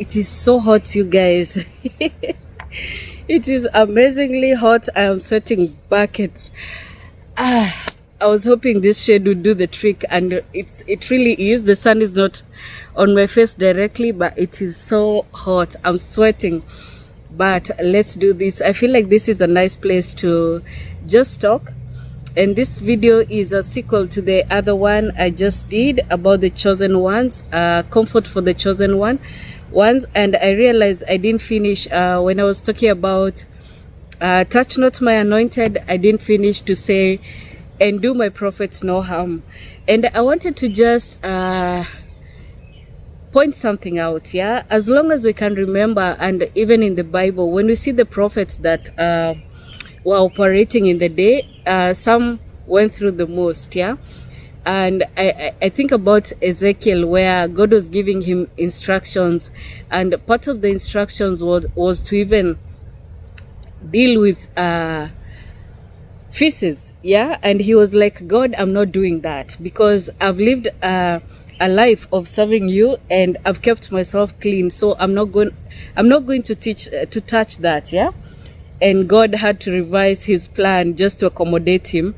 It is so hot, you guys. It is amazingly hot. I am sweating buckets. I was hoping this shade would do the trick, and it really is. The sun is not on my face directly, but it is so hot. I'm sweating. But let's do this. I feel like this is a nice place to just talk. And this video is a sequel to the other one I just did about the chosen ones, comfort for the chosen ones. And I realized I didn't finish when I was talking about touch not my anointed. I didn't finish to say, and do my prophets no harm. And I wanted to just point something out. Yeah, as long as we can remember, and even in the Bible, when we see the prophets that were operating in the day, some went through the most. Yeah, and I think about Ezekiel, where God was giving him instructions, and part of the instructions was to even deal with feces. Yeah, and he was like, God, I'm not doing that, because I've lived a life of serving you and I've kept myself clean, so I'm not going to touch that. Yeah, and God had to revise his plan just to accommodate him.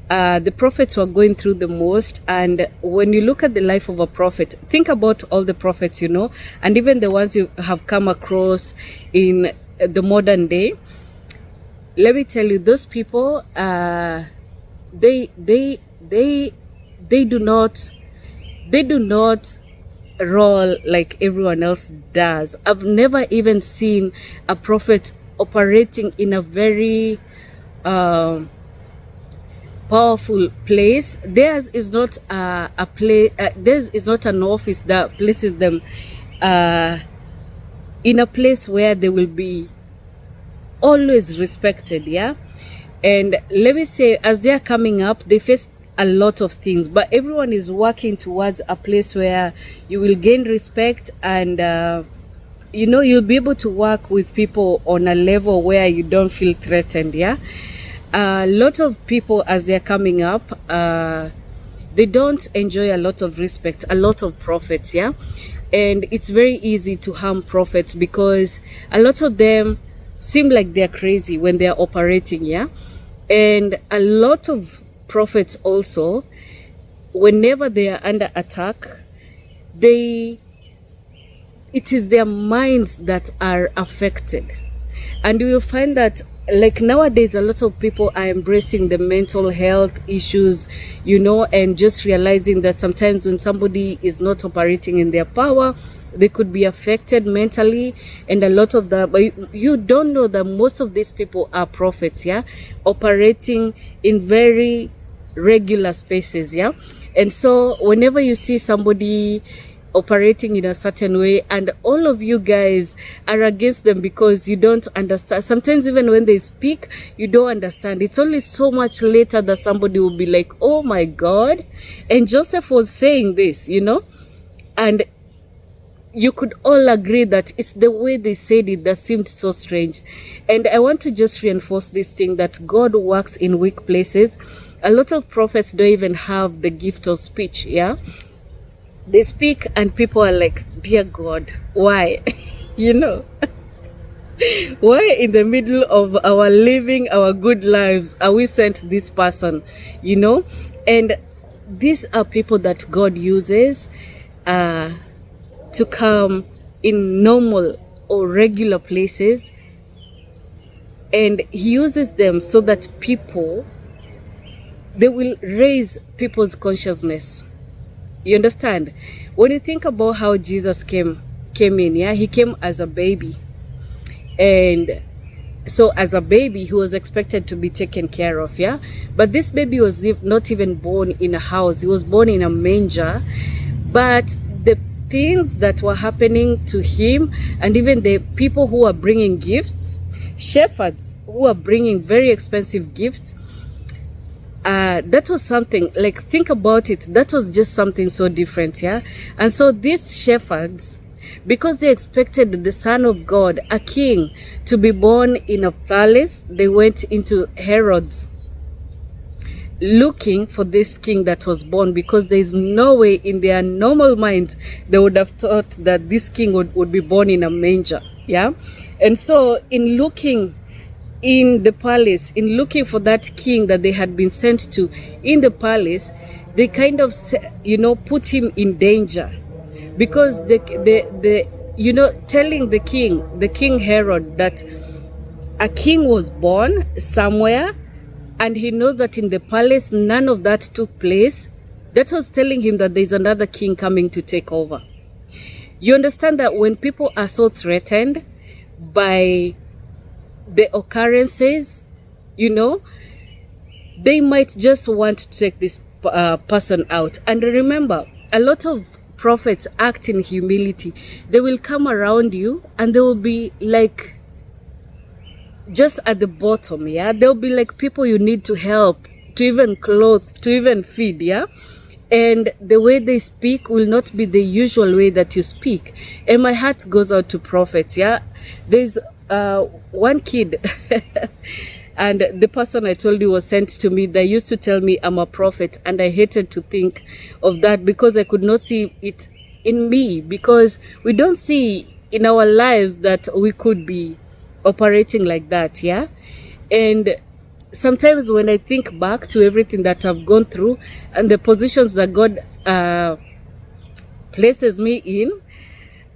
The prophets were going through the most, and when you look at the life of a prophet, think about all the prophets, and even the ones you have come across in the modern day. Let me tell you, those people, they do not roll like everyone else does. I've never even seen a prophet operating in a very powerful place. Theirs is not a place. Theirs is not an office that places them in a place where they will be always respected. Yeah, and let me say, as they are coming up, they face a lot of things, but everyone is working towards a place where you will gain respect, and you'll be able to work with people on a level where you don't feel threatened. Yeah, a lot of people, as they're coming up, they don't enjoy a lot of respect, a lot of prophets. Yeah, and it's very easy to harm prophets because a lot of them seem like they're crazy when they're operating. Yeah, and a lot of prophets also, whenever they are under attack, it is their minds that are affected. And you will find that, like, nowadays a lot of people are embracing the mental health issues, and just realizing that sometimes when somebody is not operating in their power, they could be affected mentally. And a lot of that, but you don't know that most of these people are prophets. Yeah, operating in very regular spaces. Yeah, and so whenever you see somebody operating in a certain way, and all of you guys are against them because you don't understand. Sometimes even when they speak, you don't understand. It's only so much later that somebody will be like, oh my God, and Joseph was saying this, and you could all agree that it's the way they said it that seemed so strange. And I want to just reinforce this thing, that God works in weak places. A lot of prophets don't even have the gift of speech. Yeah, they speak and people are like, dear God, why? Why in the middle of our living our good lives are we sent this person? And these are people that God uses to come in normal or regular places, and he uses them so that they will raise people's consciousness. You understand? When you think about how Jesus came in, yeah, he came as a baby, and so as a baby he was expected to be taken care of. Yeah, but this baby was not even born in a house. He was born in a manger. But the things that were happening to him, and even the people who were bringing gifts, shepherds who were bringing very expensive gifts, that was something, like, think about it, that was just something so different. Yeah, and so these shepherds, because they expected the Son of God, a king, to be born in a palace, they went into Herod's looking for this king that was born, because there is no way in their normal mind they would have thought that this king would be born in a manger. Yeah. And so in looking in the palace, in looking for that king that they had been sent to in the palace, they kind of, put him in danger, because telling the king Herod, that a king was born somewhere and he knows that in the palace none of that took place. That was telling him that there's another king coming to take over. You understand that when people are so threatened by the occurrences, they might just want to take this person out. And remember, a lot of prophets act in humility. They will come around you and they will be like just at the bottom. Yeah, they'll be like people you need to help, to even clothe, to even feed. Yeah. And the way they speak will not be the usual way that you speak. And my heart goes out to prophets. Yeah, there's one kid and the person I told you was sent to me. They used to tell me I'm a prophet, and I hated to think of that because I could not see it in me, because we don't see in our lives that we could be operating like that. Yeah. And sometimes when I think back to everything that I've gone through and the positions that God places me in,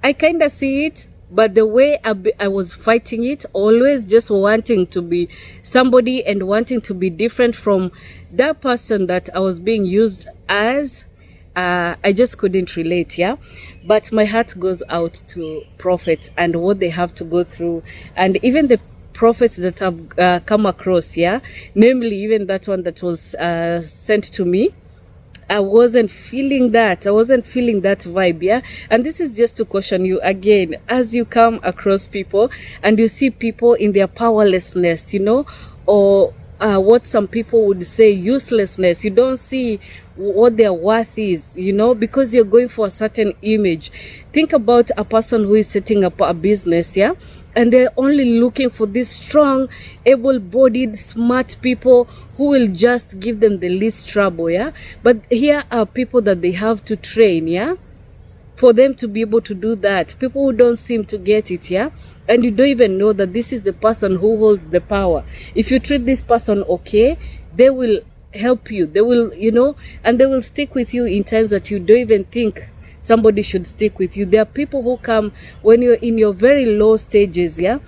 I kind of see it. But the way I was fighting it, always just wanting to be somebody and wanting to be different from that person that I was being used as, I just couldn't relate. Yeah. But my heart goes out to prophets and what they have to go through, and even the prophets that I've come across. Yeah. Namely, even that one that was sent to me. I wasn't feeling that. I wasn't feeling that vibe. Yeah. And this is just to caution you again, as you come across people and you see people in their powerlessness, or what some people would say uselessness. You don't see what their worth is, because you're going for a certain image. Think about a person who is setting up a business. Yeah. And they're only looking for these strong, able-bodied, smart people who will just give them the least trouble. Yeah. But here are people that they have to train. Yeah. For them to be able to do that. People who don't seem to get it. Yeah. And you don't even know that this is the person who holds the power. If you treat this person okay, they will help you. They will, and they will stick with you in times that you don't even think somebody should stick with you. There are people who come when you're in your very low stages. Yeah.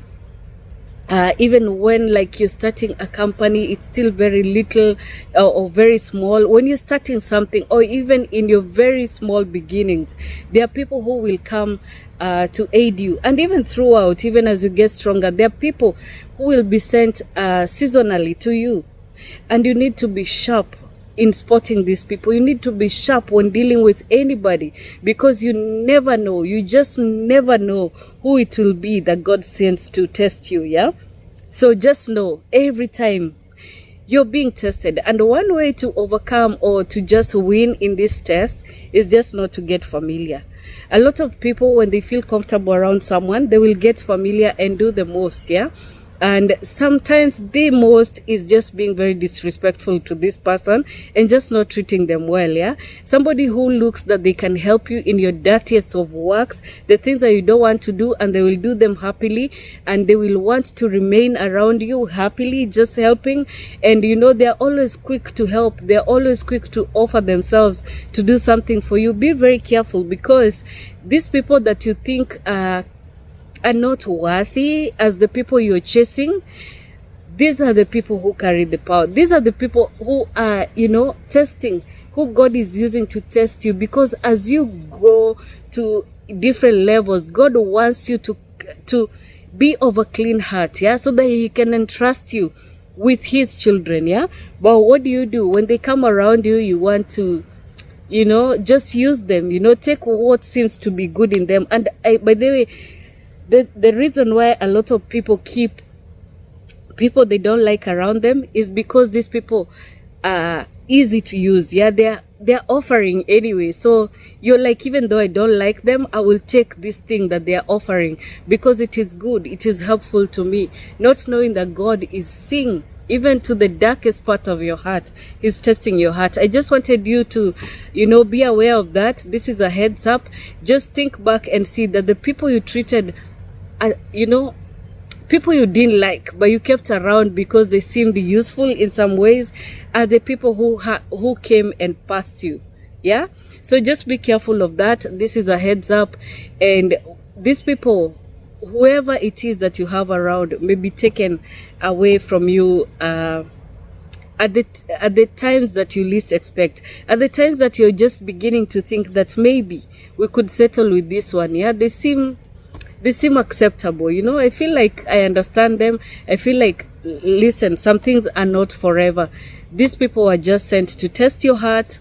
Even when like you're starting a company, it's still very little or very small. When you're starting something, or even in your very small beginnings, there are people who will come to aid you. And even throughout, even as you get stronger, there are people who will be sent seasonally to you. And you need to be sharp in spotting these people. You need to be sharp when dealing with anybody, because you never know. You just never know who it will be that God sends to test you. Yeah. So just know every time you're being tested, and one way to overcome or to just win in this test is just not to get familiar. A lot of people, when they feel comfortable around someone, they will get familiar and do the most. Yeah. And sometimes the most is just being very disrespectful to this person and just not treating them well. Yeah. Somebody who looks that they can help you in your dirtiest of works, the things that you don't want to do, and they will do them happily, and they will want to remain around you happily, just helping. And they're always quick to help. They're always quick to offer themselves to do something for you. Be very careful, because these people that you think are not worthy as the people you're chasing, these are the people who carry the power. These are the people who are, testing, who God is using to test you, because as you go to different levels, God wants you to be of a clean heart. Yeah. So that He can entrust you with His children. Yeah. But what do? When they come around you, you want to, just use them, take what seems to be good in them. And by the way, the reason why a lot of people keep people they don't like around them is because these people are easy to use. Yeah, they're offering anyway. So you're like, even though I don't like them, I will take this thing that they're offering because it is good, it is helpful to me, not knowing that God is seeing even to the darkest part of your heart. He's testing your heart. I just wanted you to, be aware of that. This is a heads up. Just think back and see that the people you treated, people you didn't like, but you kept around because they seemed useful in some ways, are the people who came and passed you. Yeah? So just be careful of that. This is a heads up. And these people, whoever it is that you have around, may be taken away from you at the times that you least expect, at the times that you're just beginning to think that maybe we could settle with this one. Yeah, they seem acceptable. I feel like I understand them. I feel like, listen, some things are not forever. These people are just sent to test your heart,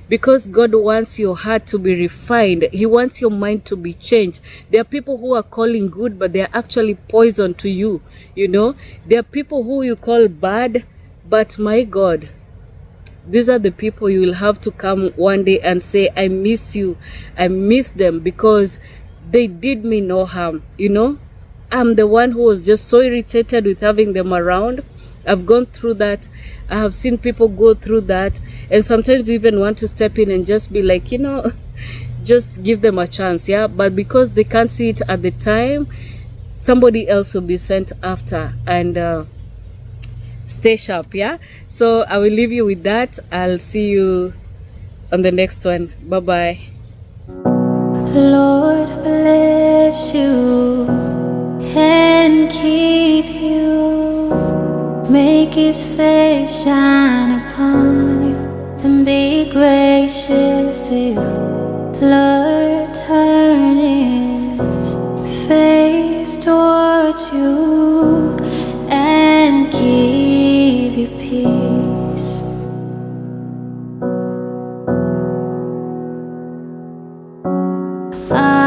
because God wants your heart to be refined. He wants your mind to be changed. There are people who are calling good, but they are actually poison to you. There are people who you call bad, but my God, these are the people you will have to come one day and say, I miss you. I miss them because they did me no harm. I'm the one who was just so irritated with having them around. I've gone through that. I have seen people go through that. And sometimes you even want to step in and just be like, just give them a chance. Yeah. But because they can't see it at the time, somebody else will be sent after. And stay sharp. Yeah. So I will leave you with that. I'll see you on the next one. Bye-bye. Lord bless you and keep you. Make His face shine upon you and be gracious to you. Lord, turn His face towards you and give you peace. I